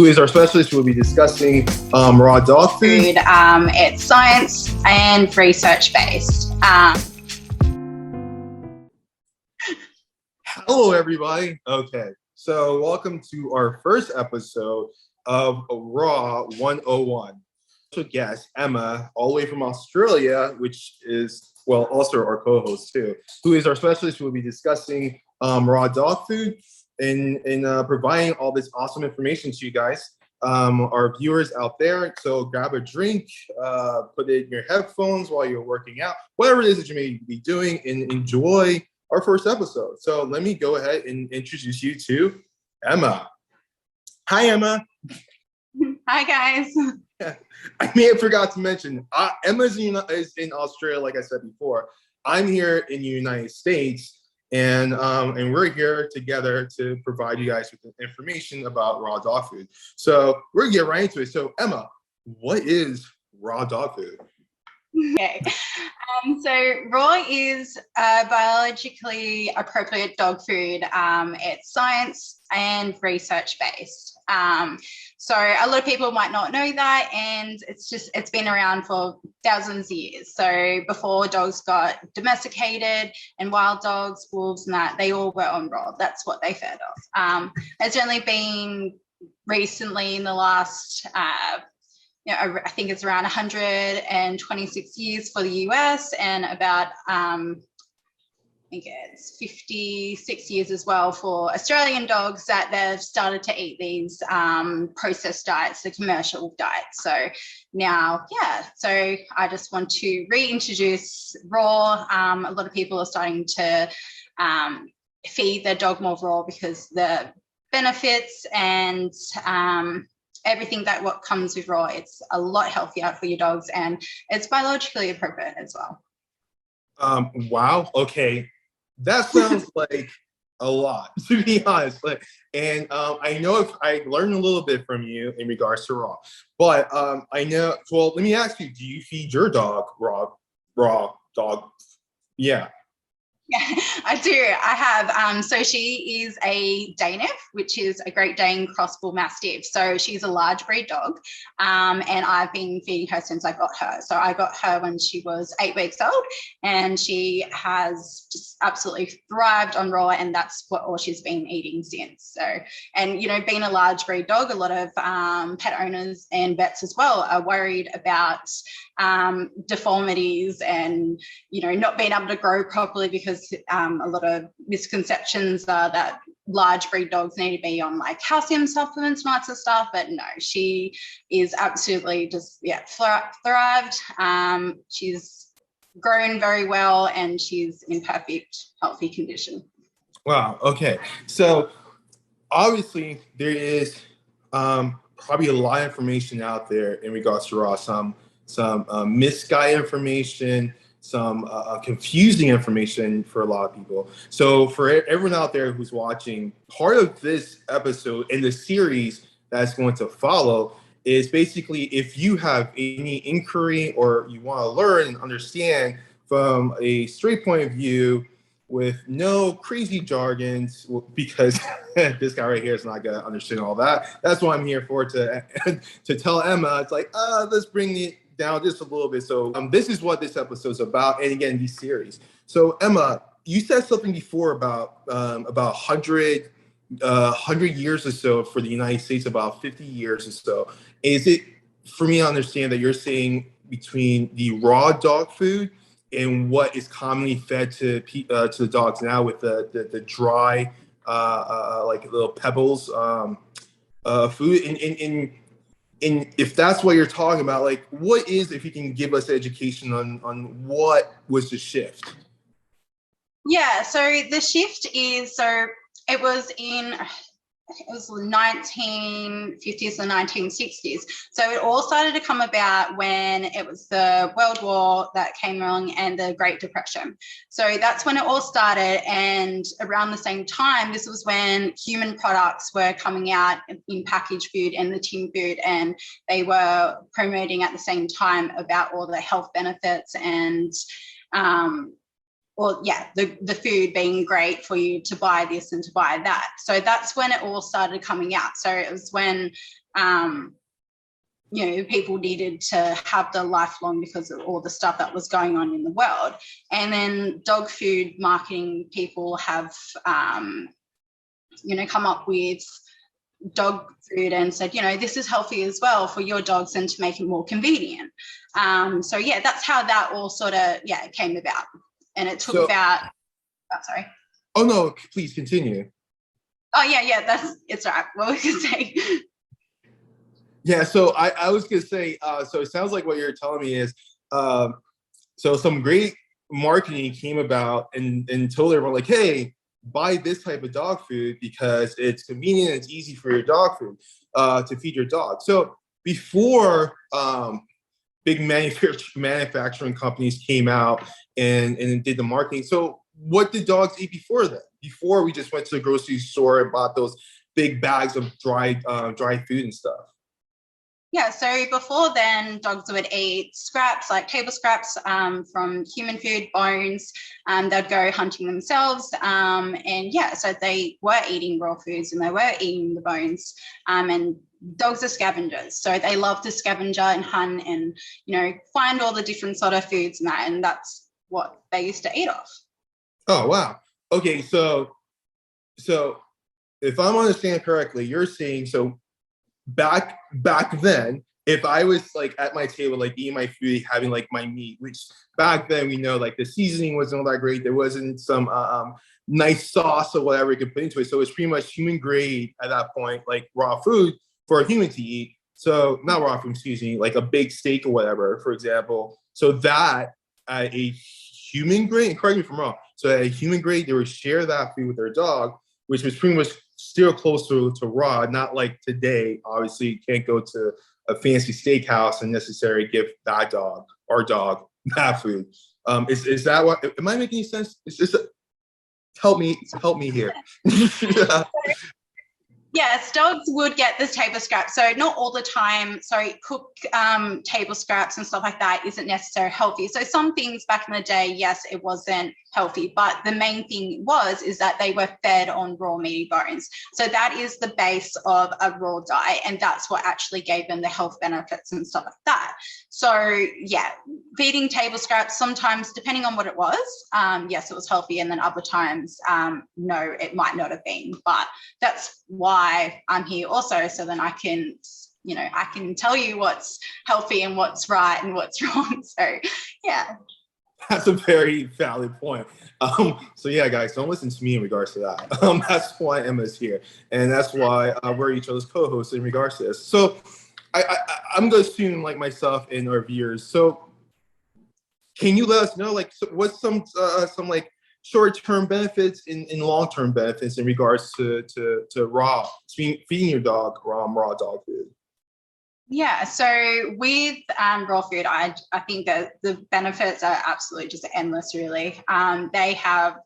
who is our specialist, who will be discussing raw dog food. It's science and research based. Hello, everybody. Okay, so welcome to our first episode of Raw 101. So guest Emma, all the way from Australia, which is, well, also our co-host too, who is our specialist, who will be discussing raw dog food and providing all this awesome information to you guys, our viewers out there. So grab a drink, put it in your headphones while you're working out, whatever it is that you may be doing, and enjoy our first episode. So let me go ahead and introduce you to Emma. Hi, Emma. Hi, guys. I may have forgot to mention, Emma is in Australia, like I said before. I'm here in the United States, and we're here together to provide you guys with information about raw dog food. So we're gonna get right into it. So Emma, what is raw dog food? Okay. So raw is biologically appropriate dog food. It's science and research based. So a lot of people might not know that, and it's been around for thousands of years. So before dogs got domesticated, and wild dogs, wolves, and that, they all were on raw. That's what they fed off. It's only been recently in the last I think it's around 126 years for the US, and about I think it's 56 years as well for Australian dogs, that they've started to eat these processed diets, the commercial diets. So now, so I just want to reintroduce raw. A lot of people are starting to feed their dog more raw because the benefits and everything that what comes with raw, it's a lot healthier for your dogs, and it's biologically appropriate as well. Wow. Okay, that sounds like a lot, to be honest. And I know if I learned a little bit from you in regards to raw, but I know. Well, let me ask you: do you feed your dog raw dog? Yeah. Yeah, I do. I have. So she is a Daniff, which is a Great Dane Cross Bull Mastiff. So she's a large breed dog, and I've been feeding her since I got her. So I got her when she was 8 weeks old, and she has just absolutely thrived on raw, and that's what all she's been eating since. So, and being a large breed dog, a lot of pet owners and vets as well are worried about deformities and not being able to grow properly, because a lot of misconceptions are that large breed dogs need to be on like calcium supplements and lots of stuff, but no, she is absolutely just thrived. She's grown very well, and she's in perfect healthy condition. Wow. Okay, so obviously there is probably a lot of information out there in regards to raw, some misguided information, some confusing information for a lot of people. So for everyone out there who's watching, part of this episode and the series that's going to follow is basically, if you have any inquiry or you want to learn and understand from a straight point of view with no crazy jargons, because this guy right here is not going to understand all that. That's what I'm here for, to tell Emma, it's like, let's bring it down just a little bit. So this is what this episode's about, and again, these series. So Emma, you said something before about 100 years or so for the United States, about 50 years or so. Is it, for me to understand, that you're saying between the raw dog food and what is commonly fed to the dogs now with the dry like little pebbles food, and if that's what you're talking about, like, what is, if you can give us education on what was the shift? Yeah, so the shift is, so it was the 1950s and 1960s. So it all started to come about when it was the World War that came along and the Great Depression. So that's when it all started. And around the same time, this was when human products were coming out in packaged food and the tin food, and they were promoting at the same time about all the health benefits and or yeah, the food being great for you to buy this and to buy that. So that's when it all started coming out. So it was when, people needed to have the lifelong because of all the stuff that was going on in the world. And then dog food marketing people have, come up with dog food and said, this is healthy as well for your dogs and to make it more convenient. So yeah, that's how that all sort of, came about. And it took sorry. Oh no, please continue. Oh yeah, it's right. What we could say. Yeah, so I was gonna say, so it sounds like what you're telling me is, so some great marketing came about and told everyone like, hey, buy this type of dog food because it's convenient and it's easy for your dog food to feed your dog. So before big manufacturing companies came out and did the marketing, so what did dogs eat before then? Before we just went to the grocery store and bought those big bags of dry food and stuff. Yeah, so before then, dogs would eat scraps, like table scraps from human food, bones. They'd go hunting themselves. So they were eating raw foods and they were eating the bones. And dogs are scavengers. So they love to scavenger and hunt and, find all the different sort of foods and that. And that's what they used to eat off. Oh, wow. Okay, so if I'm understanding correctly, you're saying, so back then, if I was like at my table, like eating my food, having like my meat, which back then we know like the seasoning wasn't all that great. There wasn't some nice sauce or whatever you could put into it. So it's pretty much human grade at that point, like raw food for a human to eat. So not raw food, excuse me, like a big steak or whatever, for example. So that at a human grade, and correct me if I'm wrong, so at a human grade, they would share that food with their dog, which was pretty much still close to raw, not like today. Obviously, you can't go to a fancy steakhouse and necessarily give that dog, our dog, that food. Is that what? Am I making any sense? It's just help me here. Yes, dogs would get this table scrap. So not all the time. So cook table scraps and stuff like that isn't necessarily healthy. So some things back in the day, yes, it wasn't healthy, but the main thing is that they were fed on raw meaty bones. So that is the base of a raw diet, and that's what actually gave them the health benefits and stuff like that. So yeah, feeding table scraps sometimes, depending on what it was, yes, it was healthy, and then other times, no, it might not have been. But that's why I'm here also, so then I can tell you what's healthy and what's right and what's wrong. So yeah. That's a very valid point. So yeah, guys, don't listen to me in regards to that. That's why Emma's here, and that's why we're each other's co-hosts in regards to this. So I'm going to assume, like myself and our viewers. So can you let us know, like, what's some like short-term benefits and long-term benefits in regards to raw feeding your dog raw dog food? Yeah, so with raw food, I think that the benefits are absolutely just endless, really. They have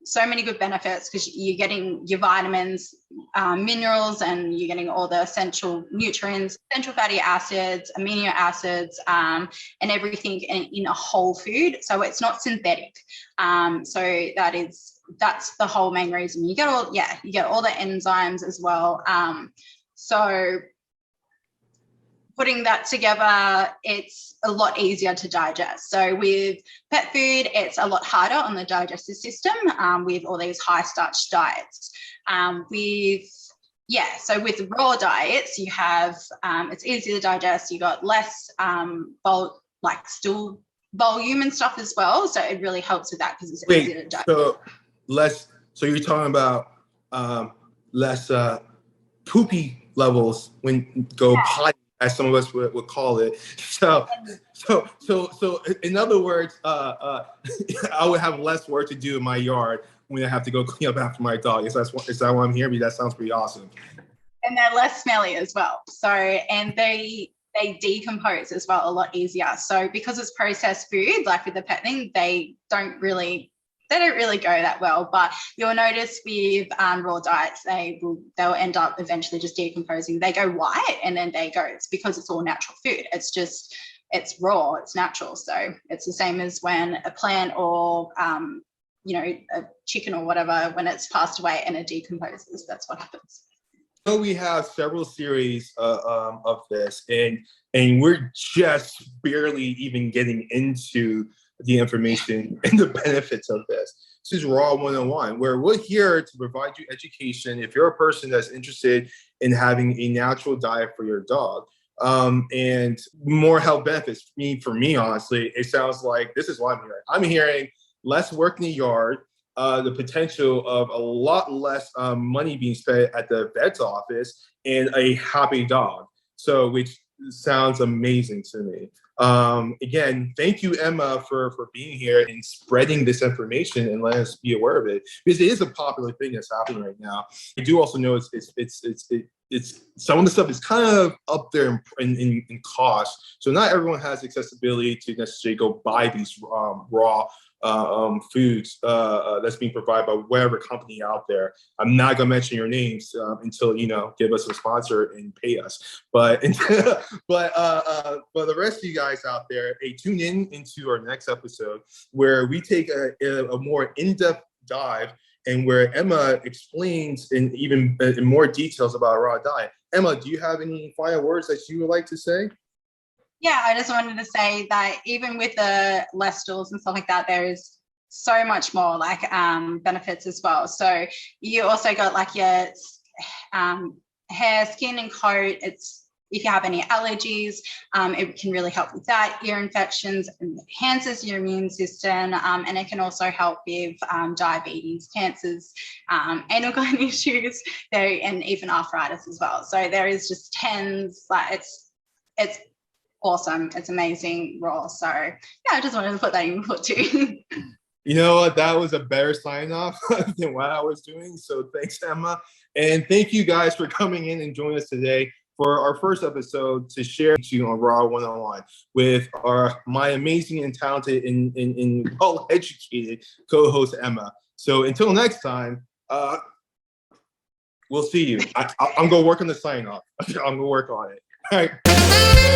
so many good benefits because you're getting your vitamins, minerals, and you're getting all the essential nutrients, essential fatty acids, amino acids, and everything in a whole food. So it's not synthetic. So that's the whole main reason. You get all the enzymes as well. So putting that together, it's a lot easier to digest. So with pet food, it's a lot harder on the digestive system with all these high starch diets. So with raw diets, you have, it's easy to digest. You got less stool volume and stuff as well. So it really helps with that because it's easy to digest. So you're talking about less poopy levels when go potty, as some of us would call it. So in other words, I would have less work to do in my yard when I have to go clean up after my dog. Is that what I'm hearing? That sounds pretty awesome. And they're less smelly as well. So, and they decompose as well a lot easier. So because it's processed food, like with the pet thing, they don't really go that well. But you'll notice with raw diets, they'll end up eventually just decomposing. They go white and then they go. It's because it's all natural food. It's raw, it's natural. So it's the same as when a plant or a chicken or whatever, when it's passed away and it decomposes, that's what happens. So we have several series of this, and we're just barely even getting into the information and the benefits of this. This is Raw 101, where we're here to provide you education if you're a person that's interested in having a natural diet for your dog. And more health benefits. For me, honestly, it sounds like this is what I'm hearing. I'm hearing less work in the yard, the potential of a lot less money being spent at the vet's office, and a happy dog. So, which sounds amazing to me. Again, thank you, Emma, for being here and spreading this information and letting us be aware of it, because it is a popular thing that's happening right now. I do also know it's some of the stuff is kind of up there in cost, so not everyone has accessibility to necessarily go buy these raw foods that's being provided by whatever company out there. I'm not gonna mention your names until give us a sponsor and pay us. But but for the rest of you guys out there, tune in into our next episode where we take a more in-depth dive, and where Emma explains in more details about a raw diet. Emma, do you have any final words that you would like to say? Yeah, I just wanted to say that even with the less stools and stuff like that, there is so much more like benefits as well. So you also got like your hair, skin, and coat. If you have any allergies, it can really help with that. Ear infections, enhances your immune system, and it can also help with diabetes, cancers, anal gland issues, and even arthritis as well. So there is just tens. Like it's awesome. It's amazing raw. So yeah, I just wanted to put that input too. You know what? That was a better sign off than what I was doing. So thanks, Emma. And thank you guys for coming in and joining us today for our first episode to share to you on Raw 101 with my amazing and talented and well-educated co-host, Emma. So until next time, we'll see you. I'm going to work on the sign off. I'm going to work on it. All right.